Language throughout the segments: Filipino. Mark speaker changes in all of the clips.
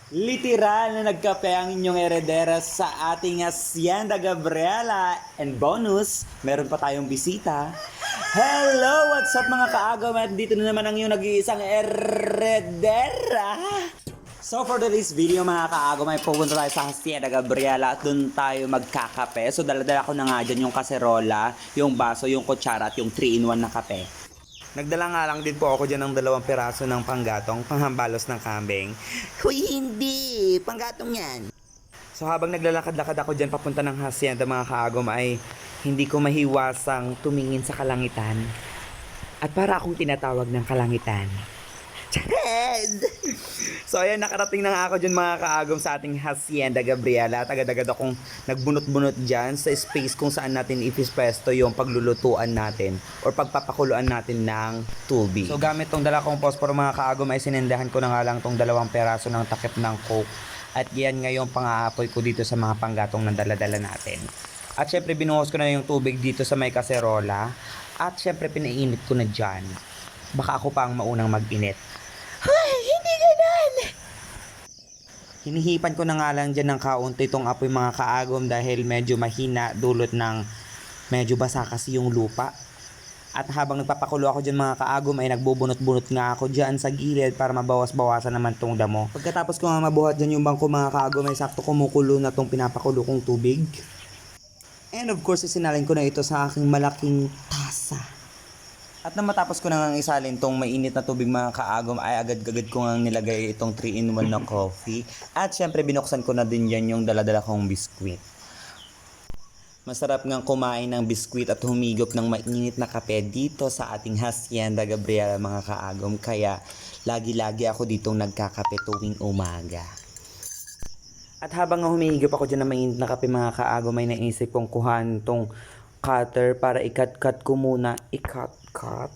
Speaker 1: Literal na nagkape ang inyong eredera sa ating Hacienda Gabriela. And bonus, meron pa tayong bisita. Hello! What's up mga kaagaw? At dito na naman ang iyong nag-iisang eredera. So for today's video mga kaagaw, may pupunta tayo sa Hacienda Gabriela at doon tayo magkakape. So dala-dala ko na nga dyan yung kaserola, yung baso, yung kutsara at yung 3-in-1 na kape. Nagdala nga lang din po ako dyan ng 2 piraso ng panggatong, panghambalos ng kambing.
Speaker 2: Huy, hindi! Panggatong yan.
Speaker 1: So habang naglalakad-lakad ako dyan papunta ng hacienda mga kaagom ay hindi ko mahiwasang tumingin sa kalangitan. At para akong tinatawag ng kalangitan.
Speaker 2: Chared!
Speaker 1: So ayan, nakarating na nga ako dyan mga kaagom sa ating Hacienda Gabriela. At agad-agad akong nagbunot-bunot dyan sa space kung saan natin ipespesto yung paglulutuan natin or pagpapakuluan natin ng tubig. So gamit tong dala kong posporo mga kaagom ay sinendahan ko na nga lang tong 2 peraso ng takip ng coke. At yan ngayon pang-aapoy ko dito sa mga panggatong na dala-dala natin. At syempre binuhos ko na yung tubig dito sa may kaserola. At syempre pinainit ko na dyan. Baka ako pa ang maunang mag-init.
Speaker 2: Huy, hindi ganun!
Speaker 1: Hinihipan ko na nga lang dyan ng kaunti itong apoy mga kaagom dahil medyo mahina dulot ng medyo basa kasi yung lupa. At habang nagpapakulo ako dyan mga kaagom ay nagbubunot-bunot nga ako dyan sa gilid para mabawas-bawasan naman tong damo. Pagkatapos ko nga mabuhat dyan yung bangko mga kaagom ay sakto kumukulo na tong pinapakulo kong tubig. And of course isinalin ko na ito sa aking malaking tasa. At nang matapos ko na nga isalin tong mainit na tubig mga kaagom ay agad-agad ko nga nilagay itong 3-in-1 na coffee. At syempre binuksan ko na din yan yung dala-dala kong biskwit. Masarap nga kumain ng biskwit at humigop ng mainit na kape dito sa ating Hacienda Gabriela mga kaagom. Kaya lagi-lagi ako ditong nagkakape tuwing umaga. At habang nga humihigop ako dyan ng mainit na kape mga kaagom ay naisip kong kuhan tong cutter para ikat-cut ko muna. Ikat-cut?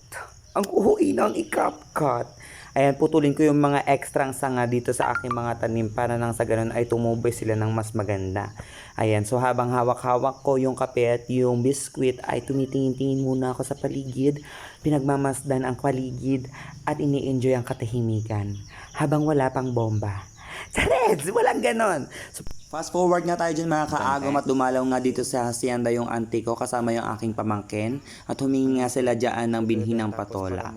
Speaker 1: Ang uhuin ng ikat-cut. Ayan, putulin ko yung mga ekstrang sanga dito sa aking mga tanim para nang sa ganun ay tumubay sila ng mas maganda. Ayan, so habang hawak-hawak ko yung kape at yung biskwit ay tumitingin-tingin muna ako sa paligid. Pinagmamasdan ang paligid at ini-enjoy ang katahimikan habang wala pang bomba. Chareds! Walang ganon! So, fast forward nga tayo dyan mga kaagom at dumalaw nga dito sa hacienda yung auntie ko kasama yung aking pamangkin at humingi nga sila dyan ng binhi ng patola.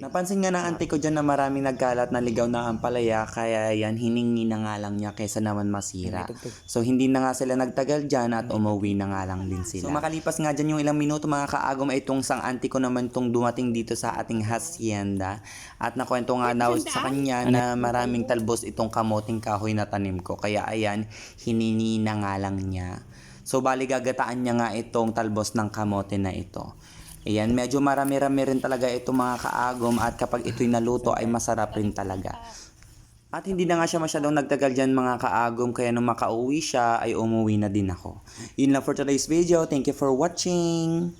Speaker 1: Napansin nga ng auntie ko dyan na maraming nagkalat na ligaw na ampalaya kaya yan hiningi na nga lang niya kaysa naman masira. So hindi na nga sila nagtagal dyan at umuwi na nga lang din sila. So makalipas nga dyan yung ilang minuto mga kaagom ay itong sang auntie ko naman itong dumating dito sa ating hacienda at nakwento nga daw sa kanya na maraming talbos itong kamoting kahoy na tanim ko kaya ayan hinini na nga lang niya. So bali gagataan niya nga itong talbos ng kamote na ito. Ayan, medyo marami-rami rin talaga ito mga kaagom at kapag ito'y naluto ay masarap rin talaga. At hindi na nga siya masyadong nagtagal dyan mga kaagom kaya nung makauwi siya ay umuwi na din ako. Yun lang for today's video. Thank you for watching!